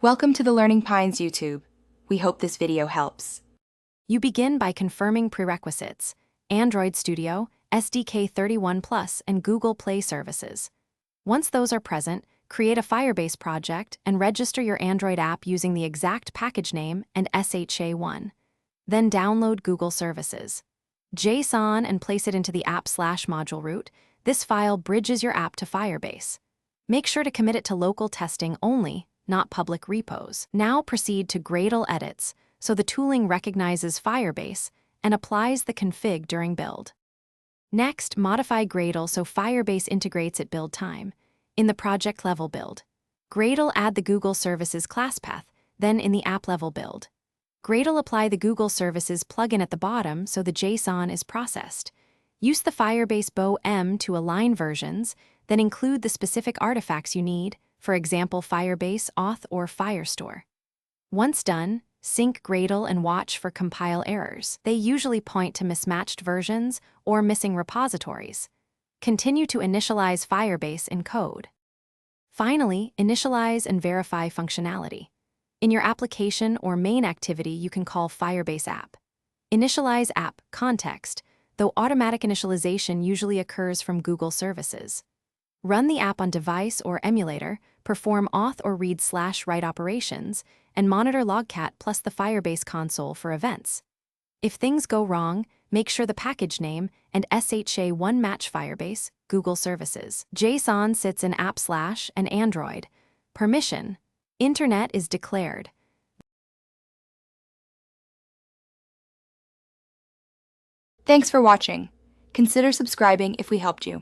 Welcome to the Learning Pines YouTube. We hope this video helps. You begin by confirming prerequisites: Android Studio, SDK 31 Plus, and Google Play services. Once those are present, create a Firebase project and register your Android app using the exact package name and SHA1. Then download Google services. JSON and place it into the app/module root. This file bridges your app to Firebase. Make sure to commit it to local testing only, not public repos. Now proceed to Gradle edits, so the tooling recognizes Firebase and applies the config during build. Next, modify Gradle so Firebase integrates at build time. In the project level build, Gradle add the Google Services class path, then in the app level build, Gradle apply the Google Services plugin at the bottom so the JSON is processed. Use the Firebase BOM to align versions, then include the specific artifacts you need, for example Firebase Auth or Firestore. Once done, sync Gradle and watch for compile errors. They usually point to mismatched versions or missing repositories. Continue to initialize Firebase in code. Finally, initialize and verify functionality. In your application or main activity, you can call Firebase app. Initialize app context, though automatic initialization usually occurs from Google services. Run the app on device or emulator, perform auth or read/write operations, and monitor Logcat plus the Firebase console for events. If things go wrong, make sure the package name and SHA1 match Firebase, Google services. JSON sits in app/ and Android. Permission: Internet is declared. Thanks for watching. Consider subscribing if we helped you.